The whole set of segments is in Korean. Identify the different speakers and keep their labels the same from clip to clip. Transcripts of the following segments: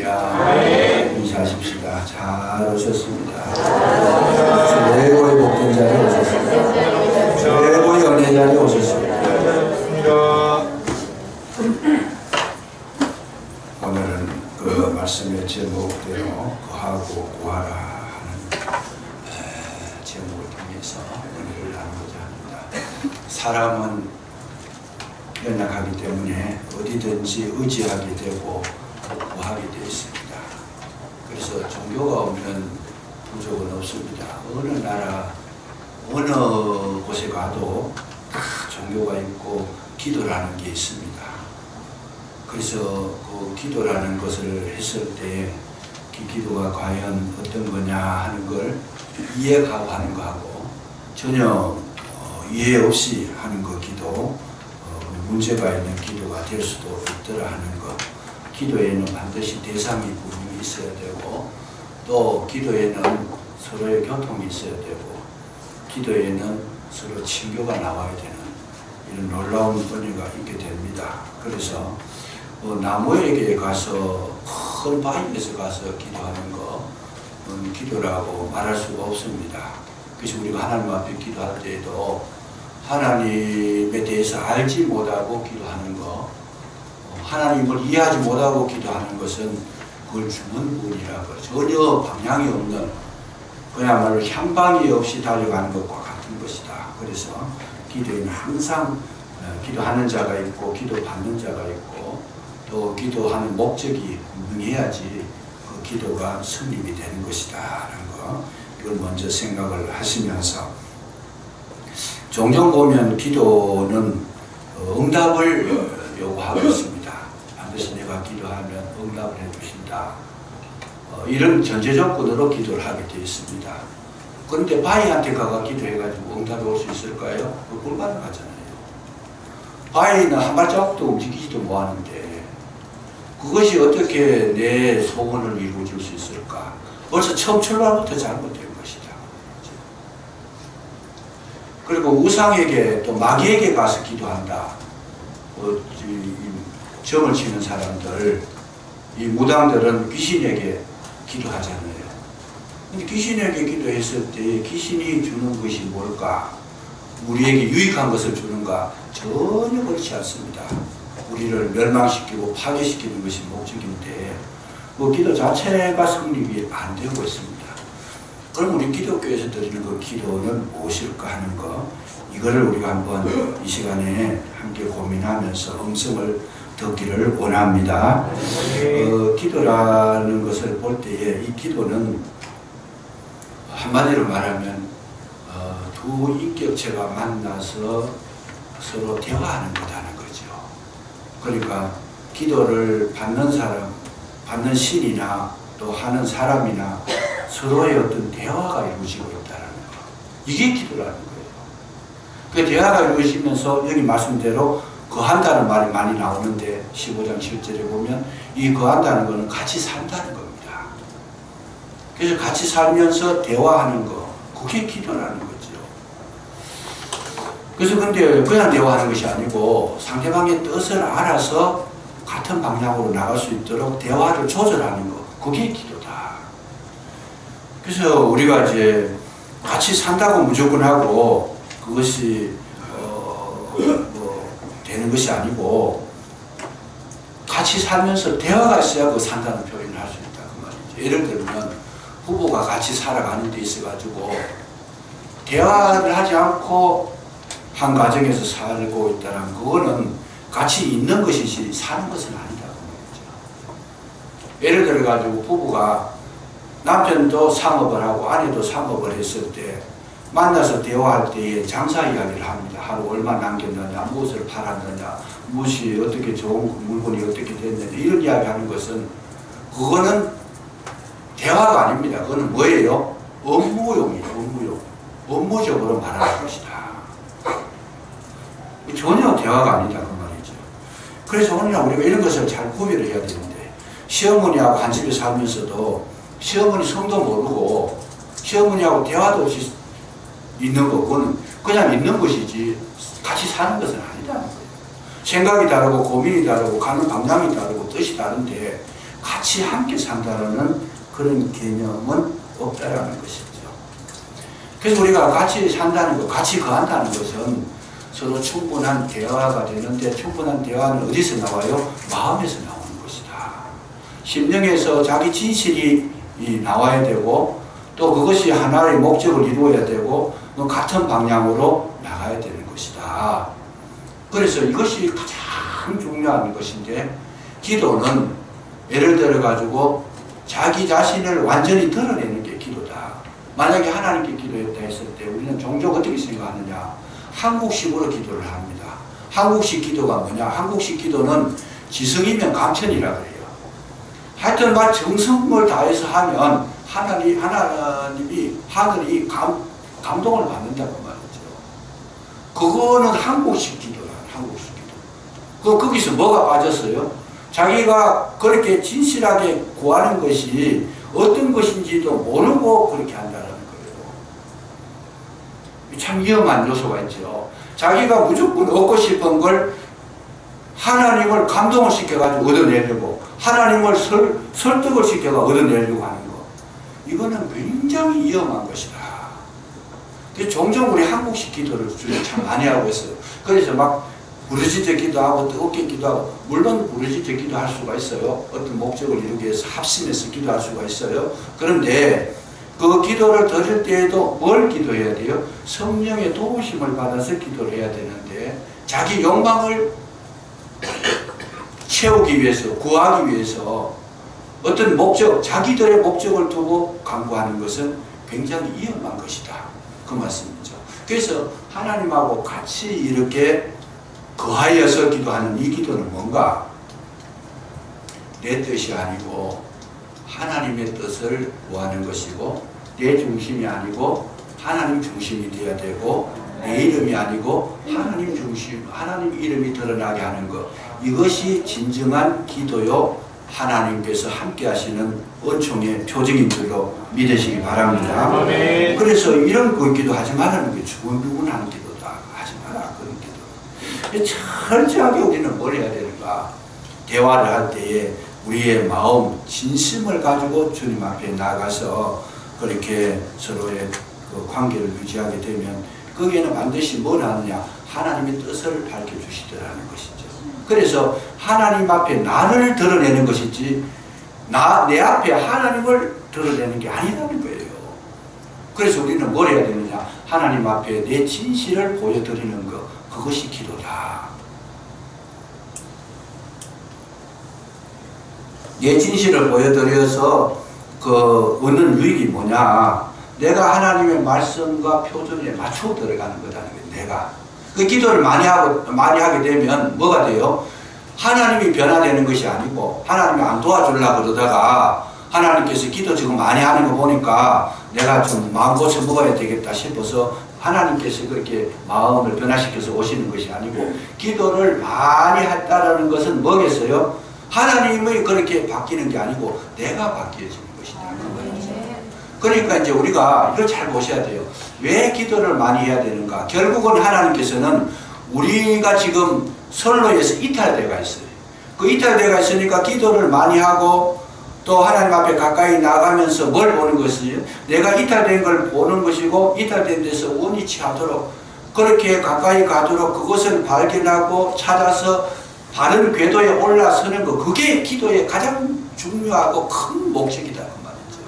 Speaker 1: 안녕하십니까. 인사하십시다. 잘 오셨습니다. 최고의 복된 자리에 오셨습니다. 최고의 은혜 자리에 오셨습니다. 오늘은 그 말씀의 제목대로 거하고 구하라 하는 제목을 통해서 은혜를 나누고자 합니다. 사람은 연약하기 때문에 어디든지 의지하게 되고 구하게 되어 있습니다. 그래서 종교가 없는 부족은 없습니다. 어느 나라, 어느 곳에 가도 다 종교가 있고 기도라는 게 있습니다. 그래서 그 기도라는 것을 했을 때 그 기도가 과연 어떤 거냐 하는 걸 이해하고 하는 거하고 전혀 이해 없이 하는 거 기도, 문제가 있는 기도가 될 수도 있더라 하는 것. 기도에는 반드시 대상이 분명히 있어야 되고, 또 기도에는 서로의 교통이 있어야 되고, 기도에는 서로 친교가 나와야 되는 이런 놀라운 은혜가 있게 됩니다. 그래서 나무에게 가서 큰 바위에서 가서 기도하는 거 기도라고 말할 수가 없습니다. 그래서 우리가 하나님 앞에 기도할 때에도 하나님에 대해서 알지 못하고 기도하는 거, 하나님을 이해하지 못하고 기도하는 것은 그걸 주는 분이라고 전혀 방향이 없는, 그야말로 향방이 없이 달려가는 것과 같은 것이다. 그래서 기도에는 항상 기도하는 자가 있고 기도 받는 자가 있고 또 기도하는 목적이 분명해야지 그 기도가 승리이 되는 것이다 라는 거, 이걸 먼저 생각을 하시면서, 종종 보면 기도는 응답을 요구하고 있습니다. 반드시 내가 기도하면 응답을 해주신다. 이런 전제 조건으로 기도를 하게 되어 있습니다. 그런데 바위한테 가서 기도해가지고 응답이 올 수 있을까요? 불가능하잖아요. 바위는 한 발자국도 움직이지도 못하는데 그것이 어떻게 내 소원을 이루어질 수 있을까? 벌써 처음 출발부터 잘못된 것이다. 그리고 우상에게 또 마귀에게 가서 기도한다. 점을 치는 사람들, 이 무당들은 귀신에게 기도하잖아요. 근데 귀신에게 기도했을 때 귀신이 주는 것이 뭘까? 우리에게 유익한 것을 주는가? 전혀 그렇지 않습니다. 우리를 멸망시키고 파괴시키는 것이 목적인데 그 기도 자체가 성립이 안 되고 있습니다. 그럼 우리 기독교에서 드리는 그 기도는 무엇일까 하는 거, 이거를 우리가 한번 이 시간에 함께 고민하면서 음성을 듣기를 원합니다. 기도라는 것을 볼 때에 이 기도는 한마디로 말하면 두 인격체가 만나서 서로 대화하는 거다는 거죠. 그러니까 기도를 받는 사람, 받는 신이나 또 하는 사람이나 서로의 어떤 대화가 이루어지고 있다는 거, 이게 기도라는 거예요. 그 대화가 이루어지면서 여기 말씀대로 거한다는 말이 많이 나오는데 15장 7절에 보면 이 거한다는 거는 같이 산다는 겁니다. 그래서 같이 살면서 대화하는 거, 그게 기도라는 거죠. 그래서 근데 그냥 대화하는 것이 아니고 상대방의 뜻을 알아서 같은 방향으로 나갈 수 있도록 대화를 조절하는 거, 그게 기도다. 그래서 우리가 이제 같이 산다고 무조건 하고 그것이 되는 것이 아니고 같이 살면서 대화가 있어야 그 산다는 표현을 할 수 있다 그 말이죠. 예를 들면 부부가 같이 살아가는 데 있어 가지고 대화를 하지 않고 한 가정에서 살고 있다는 그거는 같이 있는 것이지 사는 것은 아니다 그 말이죠. 예를 들어 가지고 부부가 남편도 상업을 하고 아내도 상업을 했을 때 만나서 대화할 때에 장사 이야기를 합니다. 하루 얼마 남겼느냐, 무엇을 팔았느냐, 무엇이 어떻게 좋은 물건이 어떻게 됐느냐, 이런 이야기 하는 것은 그거는 대화가 아닙니다. 그거는 뭐예요? 업무용이에요. 업무용. 업무적으로 말하는 것이다. 전혀 대화가 아니다 그 말이죠. 그래서 오늘날 우리가 이런 것을 잘 구별을 해야 되는데, 시어머니하고 한 집에 살면서도 시어머니 성도 모르고 시어머니하고 대화도 없이 있는 거, 그거는 그냥 있는 것이지 같이 사는 것은 아니다는 거예요. 생각이 다르고 고민이 다르고 가는 방향이 다르고 뜻이 다른데 같이 함께 산다는 그런 개념은 없다라는 것이죠. 그래서 우리가 같이 산다는 것, 같이 거한다는 것은 서로 충분한 대화가 되는데, 충분한 대화는 어디서 나와요? 마음에서 나오는 것이다. 심령에서 자기 진실이 나와야 되고, 또 그것이 하나의 목적을 이루어야 되고, 같은 방향으로 나가야 되는 것이다. 그래서 이것이 가장 중요한 것인데, 기도는 예를 들어 가지고 자기 자신을 완전히 드러내는 게 기도다. 만약에 하나님께 기도했다 했을 때 우리는 종종 어떻게 생각하느냐? 한국식으로 기도를 합니다. 한국식 기도가 뭐냐? 한국식 기도는 지성이면 감천이라 그래요. 하여튼 막 정성을 다해서 하면 하늘이 하늘이 감동을 받는다고 말이죠. 그거는 한국식 기도야. 한국식 기도. 거기서 뭐가 빠졌어요? 자기가 그렇게 진실하게 구하는 것이 어떤 것인지도 모르고 그렇게 한다는 거예요. 참 위험한 요소가 있죠. 자기가 무조건 얻고 싶은 걸 하나님을 감동을 시켜가지고 얻어내려고, 하나님을 설득을 시켜가 얻어내려고 하는 거. 이거는 굉장히 위험한 것이다. 그래서 종종 우리 한국식 기도를 참 많이 하고 있어요. 그래서 막 부르짖어 기도하고 뜨겁게 기도하고, 물론 부르짖어 기도할 수가 있어요. 어떤 목적을 이루기 위해서 합심해서 기도할 수가 있어요. 그런데 그 기도를 드릴 때에도 뭘 기도해야 돼요? 성령의 도우심을 받아서 기도를 해야 되는데, 자기 욕망을 채우기 위해서, 구하기 위해서 어떤 목적, 자기들의 목적을 두고 간구하는 것은 굉장히 위험한 것이다. 그 말씀이죠. 그래서 하나님하고 같이 이렇게 거하여서 기도하는 이 기도는 뭔가? 내 뜻이 아니고 하나님의 뜻을 구하는 것이고, 내 중심이 아니고 하나님 중심이 되어야 되고, 내 이름이 아니고 하나님 중심, 하나님 이름이 드러나게 하는 것. 이것이 진정한 기도요, 하나님께서 함께 하시는 은총의 표징인 줄로 믿으시기 바랍니다. 아멘. 그래서 이런 기도 하지 말라는 게 두근두근 하는 기도다. 하지 마라, 그런 기도. 철저하게 우리는 뭘 해야 되는가? 대화를 할 때에 우리의 마음, 진심을 가지고 주님 앞에 나가서 그렇게 서로의 그 관계를 유지하게 되면 거기에는 반드시 뭘 하느냐? 하나님의 뜻을 밝혀주시더라는 것이죠. 그래서 하나님 앞에 나를 드러내는 것이지 내 앞에 하나님을 드러내는 게 아니라는 거예요. 그래서 우리는 뭘 해야 되느냐? 하나님 앞에 내 진실을 보여드리는 것, 그것이 기도다. 내 진실을 보여드려서 그 얻는 유익이 뭐냐? 내가 하나님의 말씀과 표준에 맞춰 들어가는 거다는 거예요. 내가 그 기도를 많이 하게 되면 뭐가 돼요? 하나님이 변화되는 것이 아니고, 하나님이 안 도와주려고 그러다가 하나님께서 기도 지금 많이 하는 거 보니까 내가 좀 마음 고쳐 먹어야 되겠다 싶어서 하나님께서 그렇게 마음을 변화시켜서 오시는 것이 아니고, 기도를 많이 했다라는 것은 뭐겠어요? 하나님이 그렇게 바뀌는 게 아니고 내가 바뀌어지는 것이다. 그러니까 이제 우리가 이걸 잘 보셔야 돼요. 왜 기도를 많이 해야 되는가? 결국은 하나님께서는 우리가 지금 선로에서 이탈되어 있어요. 그 이탈되어 있으니까 기도를 많이 하고 또 하나님 앞에 가까이 나가면서 뭘 보는 것이에요? 내가 이탈된 걸 보는 것이고, 이탈된 데서 원위치 하도록, 그렇게 가까이 가도록 그것을 발견하고 찾아서 바른 궤도에 올라서는 것, 그게 기도의 가장 중요하고 큰 목적이다 그 말이죠.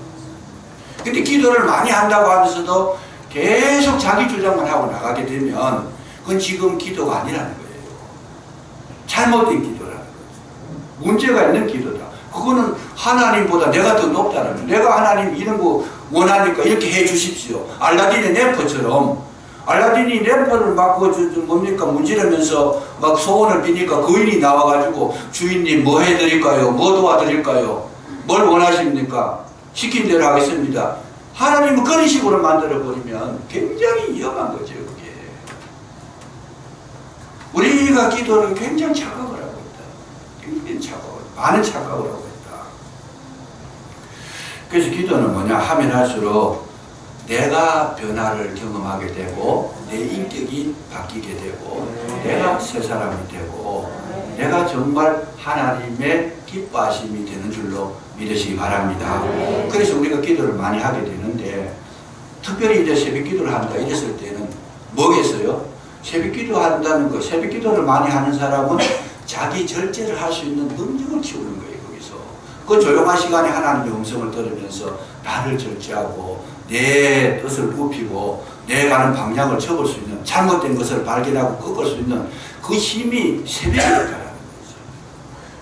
Speaker 1: 근데 기도를 많이 한다고 하면서도 계속 자기 주장만 하고 나가게 되면 그건 지금 기도가 아니라는 거예요. 잘못된 기도라는 거예요. 문제가 있는 기도다. 그거는 하나님보다 내가 더 높다는 거예요. 내가 하나님 이런 거 원하니까 이렇게 해 주십시오. 알라딘의 램프처럼, 알라딘이 램프를 막 뭡니까 문지르면서 막 소원을 비니까 거인이 나와가지고 주인님 뭐 해드릴까요? 뭐 도와드릴까요? 뭘 원하십니까? 시킨 대로 하겠습니다. 하나님은 그런 식으로 만들어버리면 굉장히 위험한 거죠. 그게 우리가 기도를 굉장히 착각을 하고 있다. 굉장히 많은 착각을 하고 있다. 그래서 기도는 뭐냐 하면 할수록 내가 변화를 경험하게 되고, 내 인격이 바뀌게 되고, 내가 새 사람이 되고, 내가 정말 하나님의 기뻐하심이 되는 줄로 믿으시기 바랍니다. 그래서 우리가 기도를 많이 하게 되는데, 특별히 이제 새벽 기도를 한다 이랬을 때는 뭐겠어요? 새벽 기도 한다는 거, 새벽 기도를 많이 하는 사람은 자기 절제를 할 수 있는 능력을 키우는 거예요. 거기서 그 조용한 시간에 하나님의 음성을 들으면서 나를 절제하고 내 뜻을 굽히고 내 가는 방향을 접을 수 있는, 잘못된 것을 발견하고 꺾을 수 있는 그 힘이 새벽에 있다는 거죠.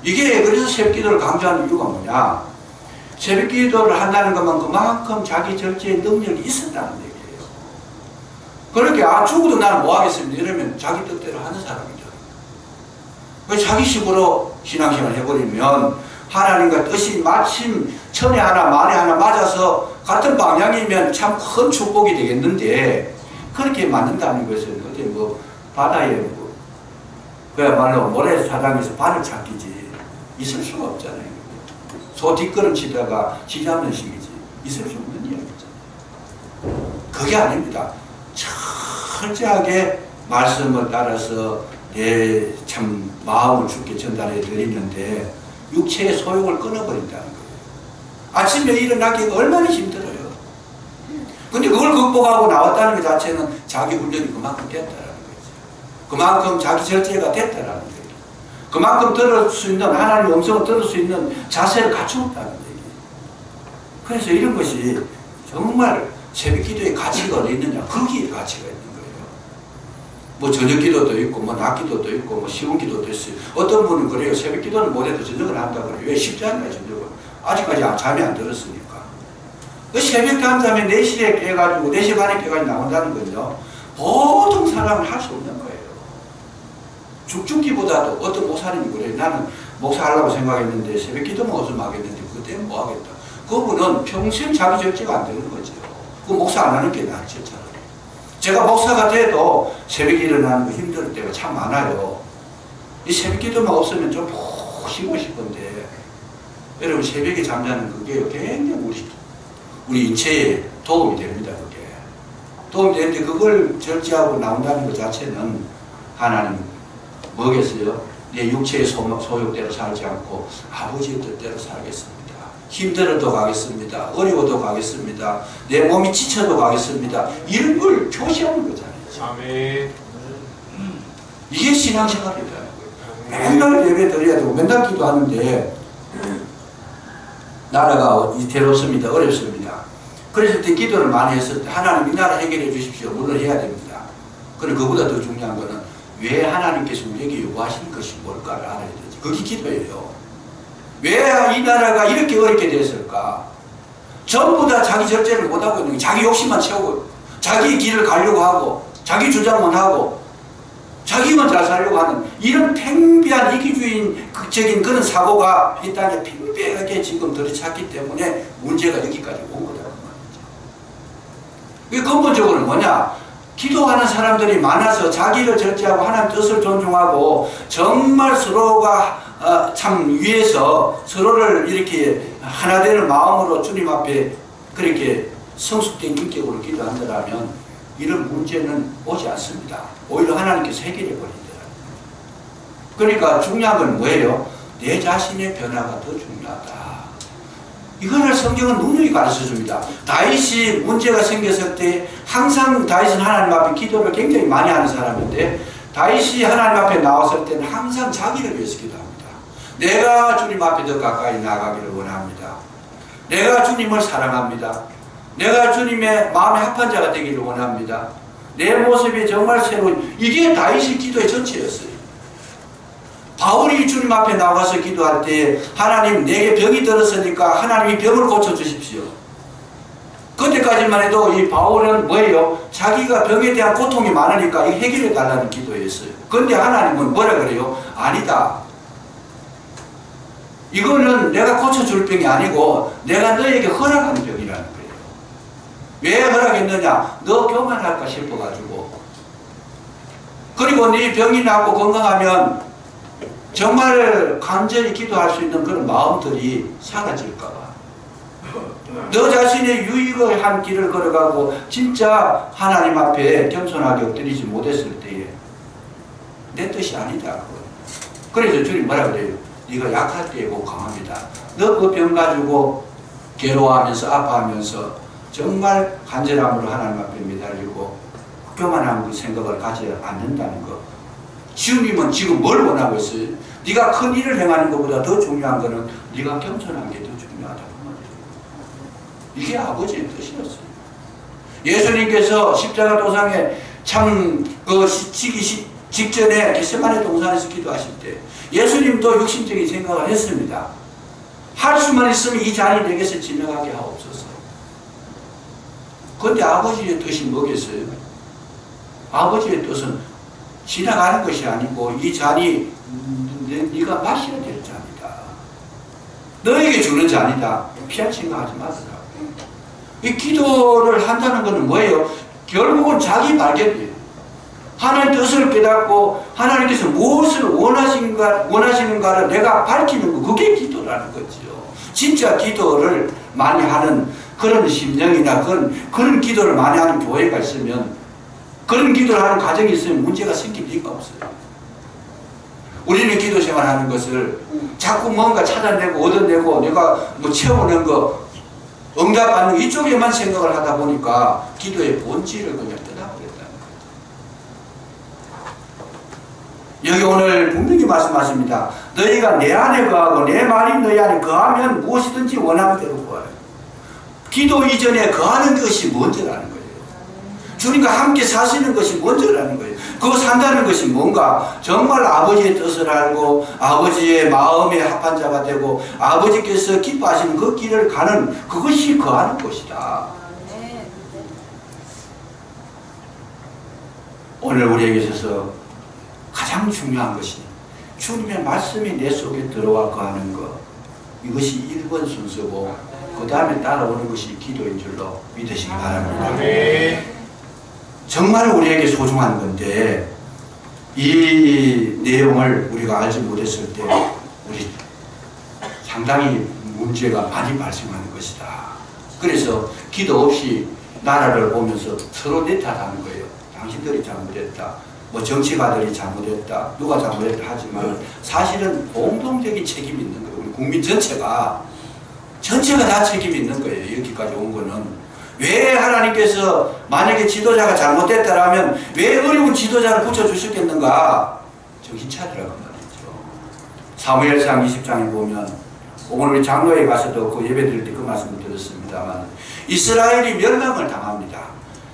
Speaker 1: 이게 그래서 새벽 기도를 강조하는 이유가 뭐냐? 새벽 기도를 한다는 것만 그만큼 자기 절제의 능력이 있었다는 얘기예요. 그러니까 죽어도 나는 뭐 하겠습니다 이러면 자기 뜻대로 하는 사람이죠. 자기 식으로 신앙생활을 해버리면 하나님과 뜻이 마침 천에 하나 만에 하나 맞아서 같은 방향이면 참 큰 축복이 되겠는데, 그렇게 맞는다는 것은 어디 뭐 바다에 뭐 그야말로 모래사장에서 발을 찾기지 있을 수가 없잖아요. 소 뒷걸음 치다가 지잡는 식이지 있을 수 없는 이야기잖아요. 그게 아닙니다. 철저하게 말씀을 따라서 내 참 마음을 주께 전달해 드리는데 육체의 소욕을 끊어버린다는 거예요. 아침에 일어나기가 얼마나 힘들어요. 근데 그걸 극복하고 나왔다는 것 자체는 자기 훈련이 그만큼 됐다는 거죠. 그만큼 자기 절제가 됐다는 거예요. 그만큼 들을 수 있는, 하나님의 음성을 들을 수 있는 자세를 갖추었다는 얘기예요. 그래서 이런 것이 정말 새벽 기도의 가치가 어디 있느냐? 거기에 가치가 있는 거예요. 뭐 저녁 기도도 있고 뭐 낮 기도도 있고 뭐 시운 기도도 있어요. 어떤 분은 그래요. 새벽 기도는 못해도 저녁을 한다고 그래요. 왜? 쉽지 않나요, 저녁은? 아직까지 잠이 안 들었으니까. 그 새벽 잠잠에 4시에 깨가지고 4시 반에 깨가지고 나온다는 건요, 보통 사람은 할 수 없는 거예요. 죽기보다도 어떤 목사님이 그래요. 나는 목사하려고 생각했는데 새벽 기도만 없으면 하겠는데 그것 때문에 뭐 하겠다. 그분은 평생 자기 절제가 안 되는 거죠. 그 목사 안 하는 게 낫죠, 차라리. 제가 목사가 돼도 새벽에 일어나는 거 힘들 때가 참 많아요. 이 새벽 기도만 없으면 좀 푹 쉬고 싶은데, 여러분 새벽에 잠자는 그게 굉장히 우리 인체에 도움이 됩니다. 그게 도움이 되는데 그걸 절제하고 나온다는 것 자체는 하나님 뭐겠어요? 내 육체의 소욕대로 살지 않고 아버지의 뜻대로 살겠습니다. 힘들어도 가겠습니다. 어려워도 가겠습니다. 내 몸이 지쳐도 가겠습니다. 이런 걸 표시하는 거잖아요. 아멘. 이게 신앙생활이라는 거예요. 맨날 예배 드려야 되고 맨날 기도하는데 나라가 이태롭습니다. 어렵습니다. 그랬을 때 기도를 많이 했을 때 하나님 이 나라 해결해 주십시오. 물론 해야 됩니다. 그런데 그보다 더 중요한 거는 왜 하나님께서 우리에게 요구하시는 것이 뭘까를 알아야 되지. 그게 기도예요. 왜 이 나라가 이렇게 어렵게 됐을까? 전부 다 자기 절제를 못하고 있는 게 자기 욕심만 채우고 자기 길을 가려고 하고 자기 주장만 하고 자기만 잘 살려고 하는 이런 팽배한 이기주의적인 그런 사고가 이 땅에 팽배하게 지금 들이찼기 때문에 문제가 여기까지 온 거라고 말이죠. 이게 근본적으로 뭐냐? 기도하는 사람들이 많아서 자기를 절제하고 하나님 뜻을 존중하고 정말 서로가 참 위해서 서로를 이렇게 하나 되는 마음으로 주님 앞에 그렇게 성숙된 인격으로 기도한다면 이런 문제는 오지 않습니다. 오히려 하나님께서 해결해 버린다. 그러니까 중요한 건 뭐예요? 내 자신의 변화가 더 중요하다. 이거를 성경은 누누이 가르쳐 줍니다. 다윗이 문제가 생겼을 때 항상 다윗은 하나님 앞에 기도를 굉장히 많이 하는 사람인데 다윗이 하나님 앞에 나왔을 때는 항상 자기를 위해서 기도합니다. 내가 주님 앞에 더 가까이 나가기를 원합니다. 내가 주님을 사랑합니다. 내가 주님의 마음에 합한 자가 되기를 원합니다. 내 모습이 정말 새로운, 이게 다윗의 기도의 전체였어요. 바울이 주님 앞에 나가서 기도할 때 하나님 내게 병이 들었으니까 하나님이 병을 고쳐주십시오. 그때까지만 해도 이 바울은 뭐예요? 자기가 병에 대한 고통이 많으니까 이 해결해 달라는 기도였어요. 그런데 하나님은 뭐라 그래요? 아니다. 이거는 내가 고쳐줄 병이 아니고 내가 너에게 허락하는 병이라는 거예요. 왜 허락했느냐? 너 교만할까 싶어가지고. 그리고 네 병이 낫고 건강하면 정말 간절히 기도할 수 있는 그런 마음들이 사라질까봐. 너 자신의 유익을 한 길을 걸어가고 진짜 하나님 앞에 겸손하게 엎드리지 못했을 때에 내 뜻이 아니다. 그래서 주님 뭐라 그래요? 네가 약할 때에 곧 강합니다. 너 그 병 가지고 괴로워하면서 아파하면서 정말 간절함으로 하나님 앞에 매달리고 교만한 그 생각을 가지 않는다는 거. 주님은 지금 뭘 원하고 있어요? 네가 큰 일을 행하는 것보다 더 중요한 것은 네가 겸손한 게 더 중요하다고 말이에요. 이게 아버지의 뜻이었어요. 예수님께서 십자가 도상에 참 지기 직전에 겟세마네 동산에서 기도하실 때 예수님도 육신적인 생각을 했습니다. 할 수만 있으면 이 잔이 내게서 지나가게 하옵소서. 그런데 아버지의 뜻이 뭐겠어요? 아버지의 뜻은 지나가는 것이 아니고 이 잔이 네가 마셔야 될 잔이다. 너에게 주는 잔이다. 피할 생각하지 말으라. 이 기도를 한다는 것은 뭐예요? 결국은 자기 발견이에요. 하나님의 뜻을 깨닫고 하나님께서 무엇을 원하시는가를 내가 밝히는 거, 그게 기도라는 거죠. 진짜 기도를 많이 하는 그런 심령이나 그런 기도를 많이 하는 교회가 있으면, 그런 기도를 하는 가정이 있으면 문제가 생길 리가 없어요. 우리는 기도 생활하는 것을 자꾸 뭔가 찾아내고 얻어내고 내가 뭐 채우는 거, 응답받는 이쪽에만 생각을 하다 보니까 기도의 본질을 그냥 떠나버렸다는 거예요. 여기 오늘 분명히 말씀하십니다. 너희가 내 안에 거하고 내 말이 너희 안에 거하면 무엇이든지 원하는 대로 구하라. 기도 이전에 거하는 것이 먼저라는 거예요. 주님과 함께 사시는 것이 먼저라는 거예요. 그거 산다는 것이 뭔가 정말 아버지의 뜻을 알고 아버지의 마음에 합한 자가 되고 아버지께서 기뻐하시는 그 길을 가는, 그것이 거하는 것이다. 오늘 우리에게 있어서 가장 중요한 것이 주님의 말씀이 내 속에 들어와 거하는 것, 이것이 1번 순서고 그 다음에 따라오는 것이 기도인 줄로 믿으시기 바랍니다. 정말 우리에게 소중한 건데 이 내용을 우리가 알지 못했을 때 우리 상당히 문제가 많이 발생하는 것이다. 그래서 기도 없이 나라를 보면서 서로 내탓하는 거예요. 당신들이 잘못했다, 뭐 정치가들이 잘못했다, 누가 잘못했다 하지만 사실은 공동적인 책임이 있는 거예요. 우리 국민 전체가 다 책임이 있는 거예요. 여기까지 온 거는. 왜 하나님께서 만약에 지도자가 잘못됐다라면 왜 어려운 지도자를 붙여주셨겠는가? 정신 차리라고 말이죠. 사무엘상 20장에 보면, 오늘 우리 장로에 가서도 그 예배 드릴 때 그 말씀을 들었습니다만, 이스라엘이 멸망을 당합니다.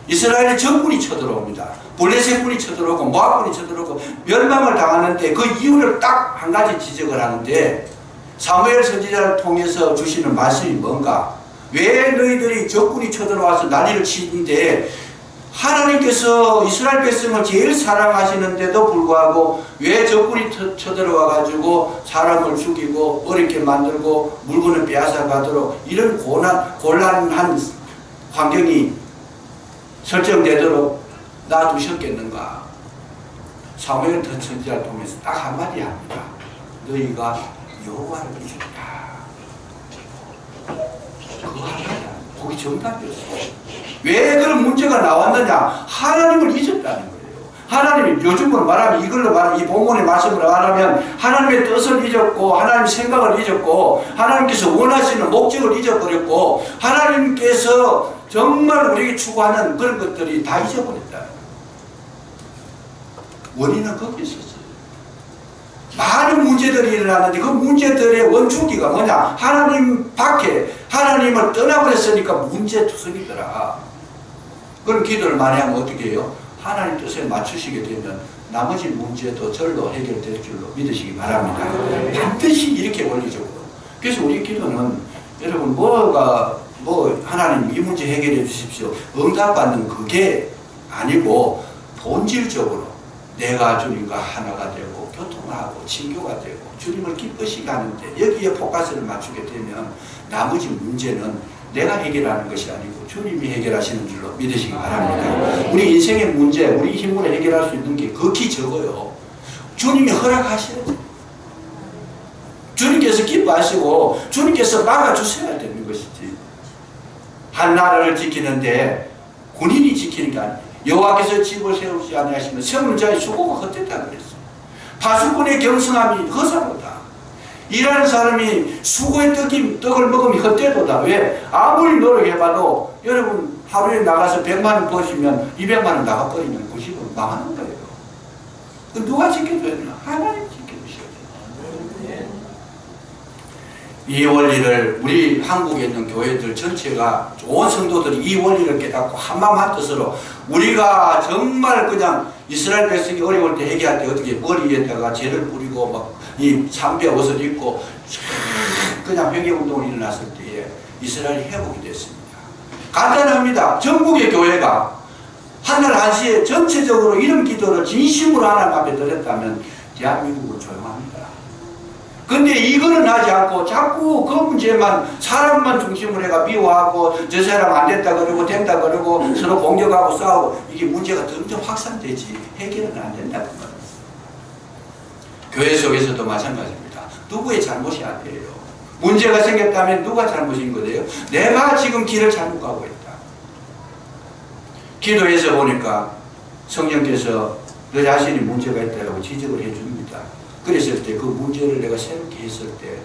Speaker 1: 이스라엘의 적군이 쳐들어옵니다. 블레셋군이 쳐들어오고 모압군이 쳐들어오고 멸망을 당하는데 그 이유를 딱 한 가지 지적을 하는데, 사무엘 선지자를 통해서 주시는 말씀이 뭔가? 왜 너희들이 적군이 쳐들어와서 난리를 치는데 하나님께서 이스라엘 백성을 제일 사랑하시는데도 불구하고 왜 적군이 쳐들어와 가지고 사람을 죽이고 어렵게 만들고 물건을 빼앗아 가도록 이런 곤란한 환경이 설정되도록 놔두셨겠는가? 사무엘 선지자를 통해서 딱 한마디 합니다. 너희가 여호와를 잊었다. 거기 정답이었어요. 왜 그런 문제가 나왔느냐? 하나님을 잊었다는 거예요. 하나님이, 요즘으로 말하면, 이걸로 말하면, 이 본문의 말씀으로 말하면 하나님의 뜻을 잊었고 하나님의 생각을 잊었고 하나님께서 원하시는 목적을 잊어버렸고 하나님께서 정말 우리에게 추구하는 그런 것들이 다 잊어버렸다. 원인은 거기에 있었어요. 많은 문제들이 일어나는데 그 문제들의 원흉기가 뭐냐? 하나님 밖에, 하나님을 떠나버렸으니까 문제투성이더라. 그런 기도를 많이 하면 어떻게 해요? 하나님 뜻에 맞추시게 되면 나머지 문제도 절로 해결될 줄로 믿으시기 바랍니다. 반드시 이렇게 원리적으로. 그래서 우리 기도는 여러분 하나님 이 문제 해결해 주십시오, 응답받는 그게 아니고 본질적으로 내가 주님과 하나가 되고 교통하고 친교가 되고 주님을 기쁘시게 하는데 여기에 포커스를 맞추게 되면 나머지 문제는 내가 해결하는 것이 아니고 주님이 해결하시는 줄로 믿으시기 바랍니다. 우리 인생의 문제, 우리 힘으로 해결할 수 있는 게 극히 적어요. 주님이 허락하셔야죠. 주님께서 기뻐하시고 주님께서 막아주셔야 되는 것이지. 한 나라를 지키는데 군인이 지키는 게 아니에요. 여호와께서 집을 세우지 아니하시면 세우는 자의 수고가 헛됐다 그랬어요. 파수꾼의 경성함이 허사로다. 일하는 사람이 수고의 떡을 먹으면 헛되도다. 왜? 아무리 노력해봐도 여러분 하루에 나가서 100만 원 버시면 200만 원 나가버리면 그 집은 망하는 거예요. 누가 지켜줘야 되나? 하나님 지켜주셔야 돼요. 이 원리를 우리 한국에 있는 교회들 전체가 온 성도들이 이 원리를 깨닫고 한마음 한뜻으로 우리가 정말 그냥 이스라엘 백성이 어려울 때 회개할 때 어떻게 머리에다가 재를 뿌리고 막 이 삼배 옷을 입고 그냥 회개운동이 일어났을 때에 이스라엘이 회복이 됐습니다. 간단합니다. 전국의 교회가 한날 한시에 전체적으로 이런 기도를 진심으로 하나님 앞에 드렸다면 대한민국은 조용합니다. 근데 이거는 하지 않고 자꾸 그 문제만 사람만 중심으로 해가 미워하고 저 사람 안 됐다 그러고 된다 그러고 서로 공격하고 싸우고 이게 문제가 점점 확산되지 해결은 안 된다는 거예요. 교회 속에서도 마찬가지입니다. 누구의 잘못이 아니에요. 문제가 생겼다면 누가 잘못인 거예요? 내가 지금 길을 잘못 가고 있다. 기도해서 보니까 성령께서 너 자신이 문제가 있다고 지적을 해줍니다. 그랬을 때 그 문제를 내가 새롭게 했을 때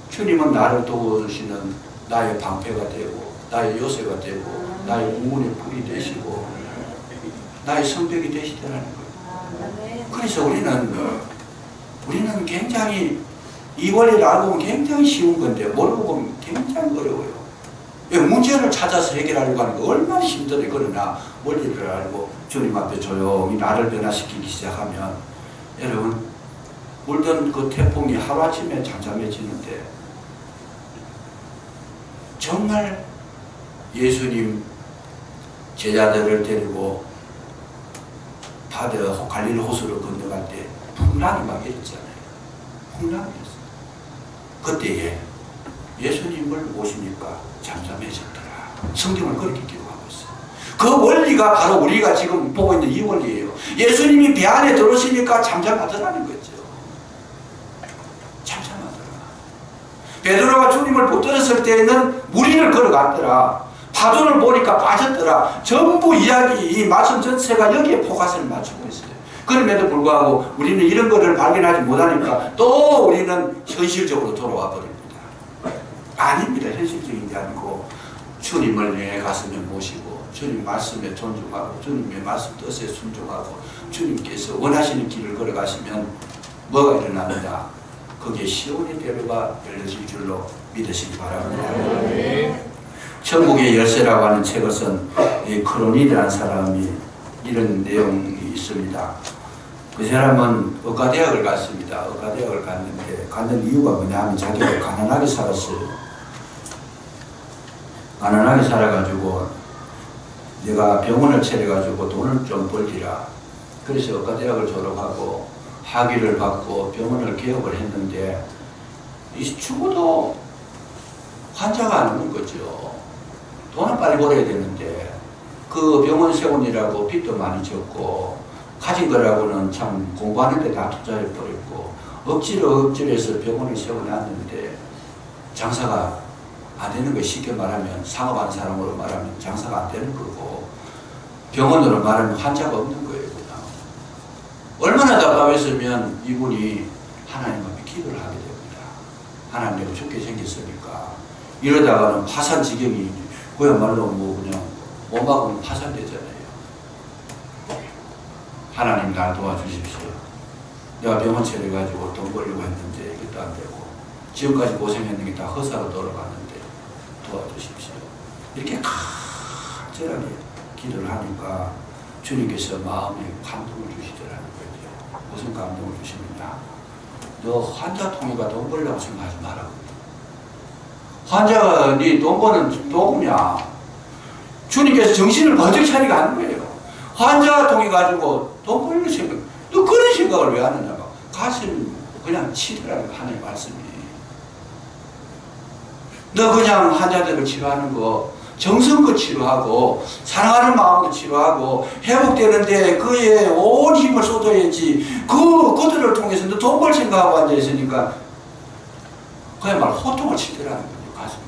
Speaker 1: 주님은 나를 도우시는 나의 방패가 되고 나의 요새가 되고 나의 우문의 풀이 되시고 나의 성벽이 되시더라는 거예요. 그래서 우리는 굉장히 이 원리를 알고 보면 굉장히 쉬운 건데 모르고 보면 굉장히 어려워요. 문제를 찾아서 해결하려고 하는 거 얼마나 힘들어요. 그러나 원리를 알고 주님 앞에 조용히 나를 변화시키기 시작하면 여러분 불던 그 태풍이 하루아침에 잠잠해지는데 정말 예수님 제자들을 데리고 바다 갈릴리 호수를 건너갈 때 풍랑이 막 일었잖아요. 풍랑이 일었어요. 그때에 예수님을 모시니까 잠잠해졌더라. 성경을 그렇게 기록하고 있어요. 그 원리가 바로 우리가 지금 보고 있는 이 원리예요. 예수님이 배 안에 들어오시니까 잠잠하더라는 거죠. 잠잠하더라. 베드로가 주님을 붙들었을 때에는 무리를 걸어갔더라. 파도를 보니까 빠졌더라. 전부 이야기, 이 말씀 전체가 여기에 포커스를 맞추고 있어요. 그럼에도 불구하고 우리는 이런 것을 발견하지 못하니까 또 우리는 현실적으로 돌아와 버립니다. 아닙니다. 현실적인 게 아니고 주님을 내 가슴에 모시고 주님 말씀에 존중하고 주님의 말씀 뜻에 순종하고 주님께서 원하시는 길을 걸어가시면 뭐가 일어납니다. 거기에 시온의 대로가 열려질 줄로 믿으시기 바랍니다. 천국의 열쇠라고 하는 책을 쓴 크로니라는 사람이 이런 내용이 있습니다. 그 사람은 의과대학을 갔습니다. 의과대학을 갔는데 갔는 이유가 뭐냐면 자기가 가난하게 살았어요. 가난하게 살아가지고 내가 병원을 차려가지고 돈을 좀 벌기라. 그래서 의과대학을 졸업하고 학위를 받고 병원을 개업을 했는데 죽어도 환자가 안 오는 거죠. 돈은 빨리 벌어야 되는데 그 병원 세우느라고 빚도 많이 졌고 가진 거라고는 참 공부하는데 다 투자해버렸고 억지로 해서 병원을 세워놨는데 장사가 안 되는 거예요. 쉽게 말하면 상업하는 사람으로 말하면 장사가 안 되는 거고 병원으로 말하면 환자가 없는 거예요. 그냥. 얼마나 답답했으면 이분이 하나님 앞에 기도를 하게 됩니다. 하나님 내가 죽게 생겼으니까 이러다가는 파산 지경이 그야말로 뭐 그냥 못 막으면 파산되잖아요. 하나님 날 도와주십시오. 내가 병원 차려가지고 돈 벌려고 했는데 이것도 안 되고 지금까지 고생했는 게 다 허사로 돌아갔는데 도와주십시오. 이렇게 간절하게 기도를 하니까 주님께서 마음에 감동을 주시더라는 거죠. 무슨 감동을 주십니까? 너 환자 통해가 돈 벌려고 생각하지 마라. 환자가 네 돈 버는 도구냐. 주님께서 정신을 번쩍 차리게 하는 거예요. 환자 통해 가지고 돈 벌는 생각, 너 그런 생각을 왜 하느냐고. 가슴 그냥 치더라고 하나님 말씀이. 너 그냥 환자들을 치료하는 거 정성껏 치료하고 사랑하는 마음으로 치료하고 회복되는데 그에 온 힘을 쏟아야지. 그들을 통해서 너 돈 벌 생각하고 앉아있으니까 그야말로 호통을 치더라는 거예요. 가슴에.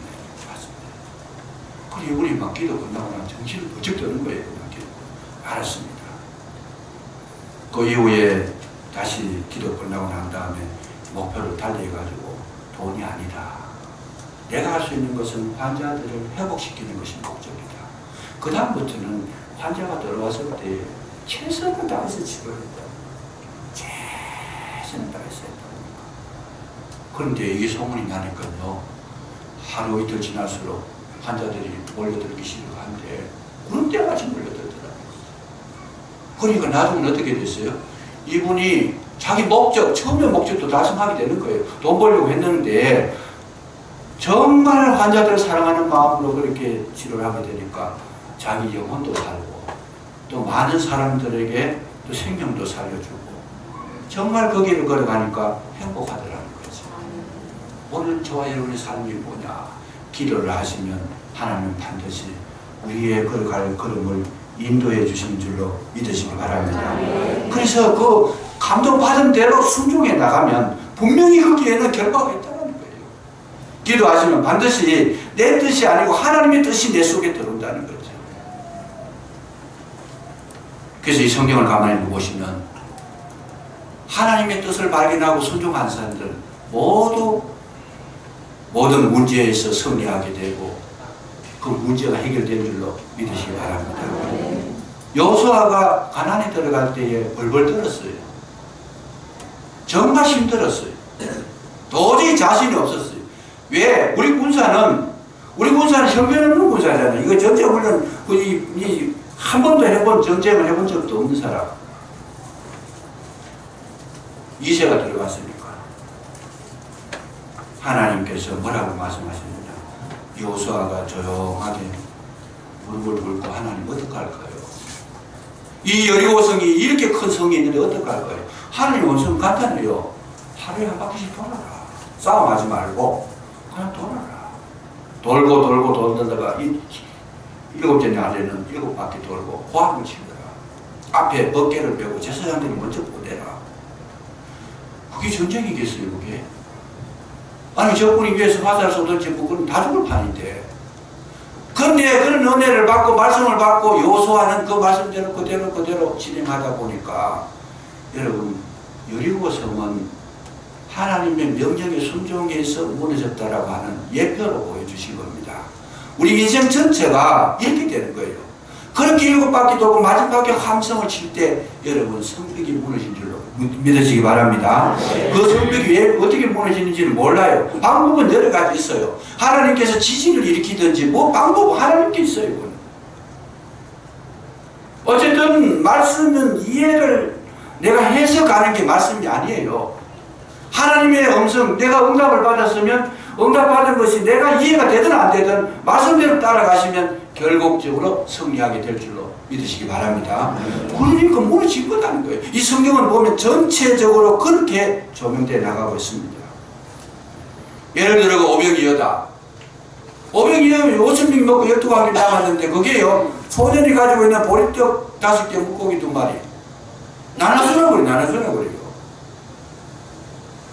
Speaker 1: 그리고 우리 막 기도 끝나고 나면 정신을 번쩍 드는 거예요. 알았습니다. 그 이후에 다시 기도 끝나고 난 다음에 목표를 달리해가지고 돈이 아니다. 내가 할 수 있는 것은 환자들을 회복시키는 것이 목적이다. 그 다음부터는 환자가 들어왔을 때 최선을 다해서 치료했다. 최선을 다해서 했다. 그런데 이 소문이 나니까요, 하루 이틀 지날수록 환자들이 몰려들기 시작한데 구름대같이 몰려들더라고요. 그러니까 나중에 어떻게 됐어요? 이분이 자기 목적, 처음에 목적도 달성하게 되는 거예요. 돈 벌려고 했는데 정말 환자들을 사랑하는 마음으로 그렇게 치료를 하게 되니까 자기 영혼도 살고 또 많은 사람들에게 또 생명도 살려주고 정말 그 길을 걸어가니까 행복하더라는 거죠. 오늘 저와 여러분의 삶이 뭐냐? 기도를 하시면 하나님은 반드시 우리의 걸어갈 걸음을 인도해 주시는 줄로 믿으시기 바랍니다. 그래서 그 감동받은 대로 순종해 나가면 분명히 거기에는 결과가 있다는 거예요. 기도하시면 반드시 내 뜻이 아니고 하나님의 뜻이 내 속에 들어온다는 거죠. 그래서 이 성경을 가만히 보시면 하나님의 뜻을 발견하고 순종한 사람들 모두 모든 문제에서 승리하게 되고 그 문제가 해결된 줄로 믿으시기 바랍니다. 여호수아가 가나안에 들어갈 때에 벌벌 떨었어요. 정말 힘들었어요. 도저히 자신이 없었어요. 왜? 우리 군사는 형편없는 군사잖아요. 이거 전쟁훈련 한 번도 해본 전쟁을 해본 적도 없는 사람. 이세가 들어갔으니까 하나님께서 뭐라고 말씀하십니까? 여호수아가 조용하게 무릎을 꿇고 하나님 어떡할까요? 이 여리고 성이 이렇게 큰 성이 있는데 어떡할까요? 하나님 원성 간단해요. 하루에 한 바퀴씩 돌아라. 싸움하지 말고 그냥 돌아라. 돌고 돌다가 일곱째 날에는 7바퀴 돌고 호합을 치더라. 앞에 어깨를 베고 제사장들이 먼저 보내라. 그게 전쟁이겠어요, 그게? 아니, 적군이 위에서 화살 쏘든지 그건 다 죽을 판인데. 그런데 그런 은혜를 받고 말씀을 받고 여호수아는 그 말씀대로 그대로 진행하다 보니까 여러분, 여리고 성은 하나님의 명령에 순종해서 무너졌다라고 하는 예표로 보여주신 겁니다. 우리 인생 전체가 이렇게 되는 거예요. 그렇게 7바퀴 돌고 마지막 바퀴 함성을 칠 때 여러분 성벽이 무너진 줄로 믿으시기 바랍니다. 그 성벽이 왜 어떻게 무너지는지는 몰라요. 방법은 여러 가지 있어요. 하나님께서 지진을 일으키든지 뭐 방법은 하나님께 있어요. 그건. 어쨌든 말씀은 이해를 내가 해석하는 게 말씀이 아니에요. 하나님의 음성, 내가 응답을 받았으면 응답받은 것이 내가 이해가 되든 안 되든 말씀대로 따라가시면 결국적으로 승리하게 될 줄로 믿으시기 바랍니다. 그러니까 무너진 거라는 거예요. 이 성경을 보면 전체적으로 그렇게 조명되어 나가고 있습니다. 예를 들어 500이여다. 500이면 5,000명 먹고 12광이 남았는데 그게요, 소년이 가지고 있는 보리떡 5개, 물고기 2마리 나눠주라고요.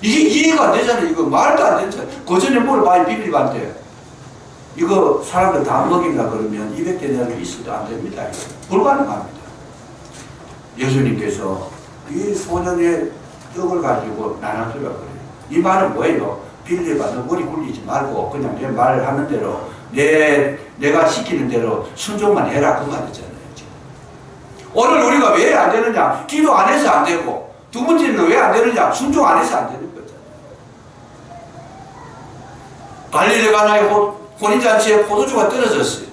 Speaker 1: 이게 이해가 안 되잖아요. 이거 말도 안 되잖아요. 그 전에 뭘 많이 비밀반대. 이거 사람들 다 먹인다 그러면 200대나리 있어도 안 됩니다. 이거. 불가능합니다. 예수님께서 이 소년의 떡을 가지고 나눠주라 그래요. 이 말은 뭐예요? 빌려봐. 너 머리 굴리지 말고 그냥 내 말을 하는 대로 내가 시키는 대로 순종만 해라. 그 말이잖아요. 오늘 우리가 왜 안 되느냐? 기도 안 해서 안 되고, 두 번째는 왜 안 되느냐? 순종 안 해서 안 되는 거잖아요. 갈릴리 가나의 혼인잔치에 포도주가 떨어졌어요.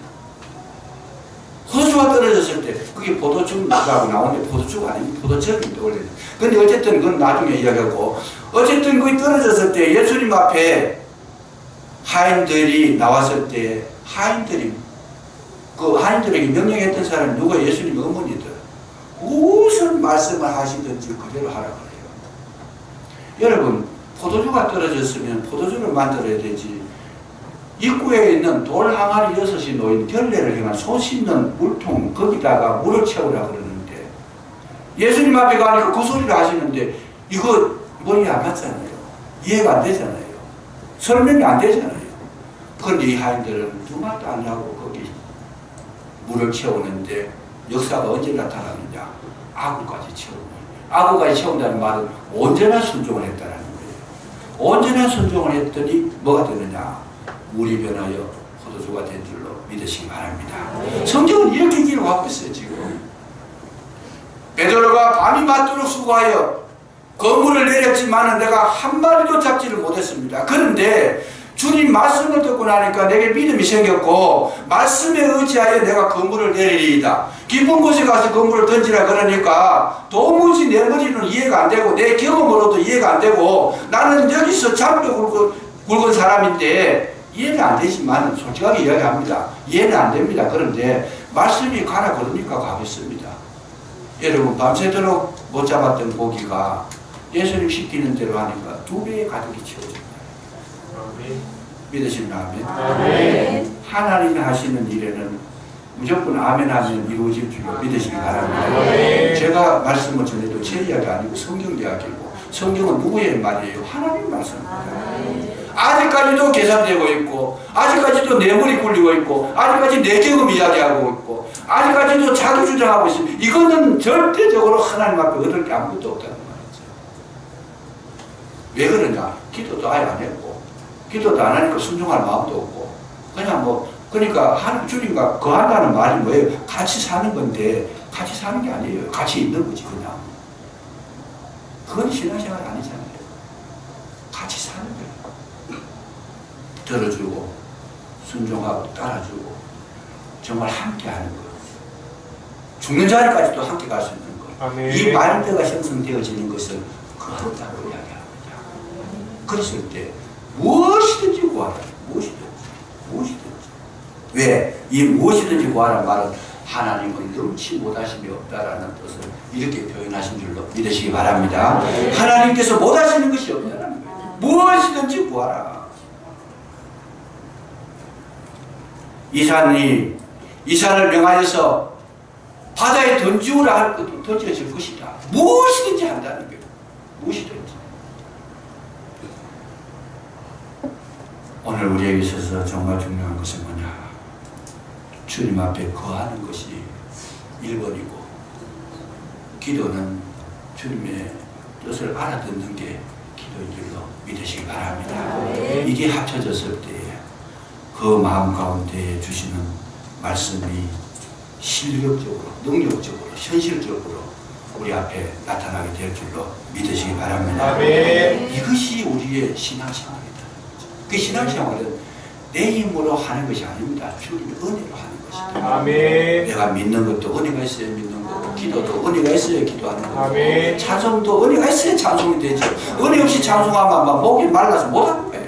Speaker 1: 포도주가 떨어졌을 때 그게 포도주라고 나오는데 포도주가 아닙니다. 포도즙인데 원래는. 근데 어쨌든 그건 나중에 이야기하고, 어쨌든 그게 떨어졌을 때 예수님 앞에 하인들이 나왔을 때 하인들에게 명령했던 사람이 누가? 예수님 어머니들. 무슨 말씀을 하시든지 그대로 하라 그래요. 여러분, 포도주가 떨어졌으면 포도주를 만들어야 되지. 입구에 있는 돌 항아리 6이 놓인 결례를 행한 손 씻는 물통 거기다가 물을 채우라 그러는데 예수님 앞에 가니까 그 소리를 하시는데 이거 머리에 안 맞잖아요. 이해가 안 되잖아요. 설명이 안 되잖아요. 그런데 이 하인들은 두 말도 안 하고 거기 물을 채우는데 역사가 언제 나타나느냐? 아구까지 채우는 거예요. 악어까지 채운다는 말은 온전한 순종을 했다는 거예요. 온전한 순종을 했더니 뭐가 되느냐? 물이 변하여 포도주가 된 줄로 믿으시기 바랍니다. 성경은 이렇게 기록하고 있어요. 지금 베드로가 밤이 맞도록 수고하여 거물을 내렸지만 내가 한 마리도 잡지를 못했습니다. 그런데 주님 말씀을 듣고 나니까 내게 믿음이 생겼고 말씀에 의지하여 내가 거물을 내리리이다. 깊은 곳에 가서 거물을 던지라 그러니까 도무지 내 머리는 이해가 안 되고 내 경험으로도 이해가 안 되고 나는 여기서 잠도 굵은 사람인데 이해는 안 되지만 솔직하게 이야기합니다. 이해는 안 됩니다. 그런데 말씀이 가라 그러니까 가겠습니다. 여러분 밤새도록 못 잡았던 고기가 예수님 시키는 대로 하니까 2배에 가득히 채워집니다. 믿으시는 아멘. 하나님이 하시는 일에는 무조건 아멘 하면 이루어질 줄 믿으시기 바랍니다. 제가 말씀을 전해도 제 이야기 아니고 성경 이야기고 성경은 누구의 말이에요? 하나님 말씀입니다. 아직까지도 계산되고 있고 아직까지도 내 머리 굴리고 있고 아직까지 내 경험 이야기하고 있고 아직까지도 자기 주장하고 있습니다. 이거는 절대적으로 하나님 앞에 얻을 게 아무것도 없다는 말이죠. 왜 그러냐? 기도도 아예 안 했고 기도도 안 하니까 순종할 마음도 없고 그냥 그러니까 주님과 거한다는 말이 뭐예요? 같이 사는 건데 같이 사는 게 아니에요. 같이 있는 거지 그냥. 그건 신앙생활 아니잖아요. 같이 사는 거예요. 들어주고 순종하고 따라주고 정말 함께 하는 거예요. 죽는 자리까지도 함께 갈 수 있는 거예요. 이 마인드가 형성되어지는 것을 거한다고 이야기합니다. 그랬을 때 무엇이든지 구하라. 무엇이든지. 왜? 이 무엇이든지 구하라는 말은 하나님은 능치 못하심이 없다라는 뜻을 이렇게 표현하신 줄로 믿으시기 바랍니다. 하나님께서 못하시는 것이 없다는 거예요. 무엇이든지 구하라. 이 산을 명하여서 바다에 던지우라 던져질 것이다. 무엇이든지 한다는 거예요. 무엇이든지. 오늘 우리에게 있어서 정말 중요한 것은 뭐냐? 주님 앞에 거하는 것이 1번이고 기도는 주님의 뜻을 알아듣는 게 기도인 줄로 믿으시기 바랍니다. 이게 합쳐졌을 때 그 마음 가운데 주시는 말씀이 실력적으로, 능력적으로, 현실적으로 우리 앞에 나타나게 될 줄로 믿으시기 바랍니다. 이것이 우리의 신앙생활이다. 그 신앙생활은 내 힘으로 하는 것이 아닙니다. 주님의 은혜로 하는 것이다. 내가 믿는 것도 은혜가 있어야 믿는 거고 기도도 은혜가 있어야 기도하는 거고 찬송도 은혜가 있어야 찬송이 되죠. 은혜 없이 찬송하면 막 목이 말라서 못하는 거예요.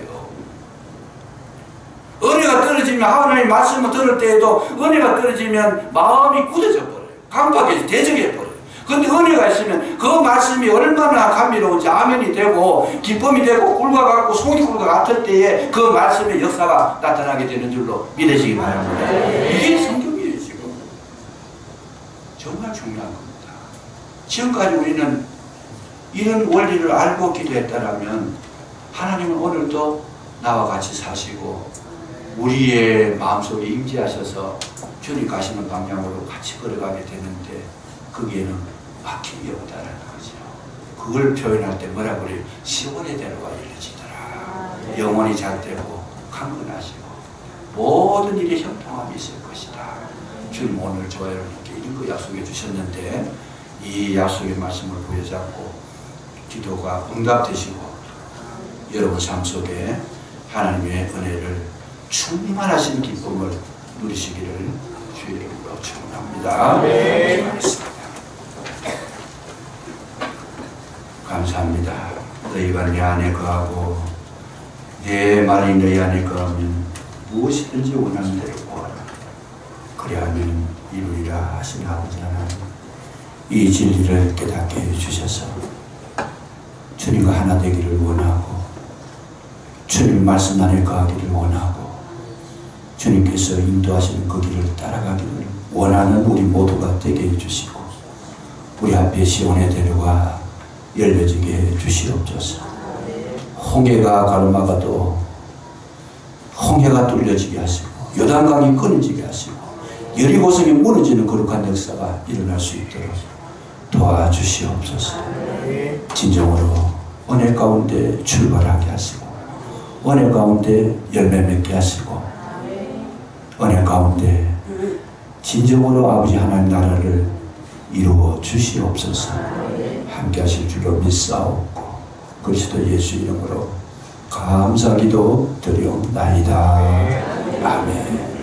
Speaker 1: 은혜가 떨어지면 하나님의 말씀을 들을 때에도 은혜가 떨어지면 마음이 굳어져 버려요. 강박해서 대적해 버려요. 근데 은혜가 있으면 그 말씀이 얼마나 감미로운지 아멘이 되고 기쁨이 되고 꿀과 같고 송이 꿀과 같을 때에 그 말씀의 역사가 나타나게 되는 줄로 믿으시기 바랍니다. 이게 성경이에요. 지금 정말 중요한 겁니다. 지금까지 우리는 이런 원리를 알고 기도했다면 하나님은 오늘도 나와 같이 사시고 우리의 마음속에 임재하셔서 주님 가시는 방향으로 같이 걸어가게 되는데 거기에는 막힘이 없다는 거죠. 그걸 표현할 때 뭐라 그래요? 시온의 대로가 열려지더라. 영혼이 잣되고 강건하시고 모든 일에 형통함이 있을 것이다. 주님 오늘 저와 여러분께 이런 거 약속해 주셨는데 이 약속의 말씀을 부여잡고 기도가 응답되시고 여러분 삶 속에 하나님의 은혜를 충만하신 기쁨을 누리시기를 주의 이름으로 축원합니다. 감사합니다. 너희가 내 안에 거하고 내 말이 너희 안에 거하면 무엇이든지 원하는 대로 구하라. 그리하면 이루리라 하신 아버지 하나님, 이 진리를 깨닫게 해주셔서 주님과 하나 되기를 원하고 주님 말씀 안에 거하기를 원하고 주님께서 인도하시는 그 길을 따라가기를 원하는 우리 모두가 되게 해주시고 우리 앞에 시온의 대로가 열려지게 해주시옵소서. 홍해가 가로막아도 홍해가 뚫려지게 하시고 요단강이 끊어지게 하시고 여리고성이 무너지는 거룩한 역사가 일어날 수 있도록 도와주시옵소서. 진정으로 은혜 가운데 출발하게 하시고 은혜 가운데 열매 맺게 하시고 은혜 가운데 진정으로 아버지 하나님 나라를 이루어 주시옵소서. 함께 하실 줄로 믿사옵고 그리스도 예수 이름으로 감사기도 드리옵나이다. 아멘.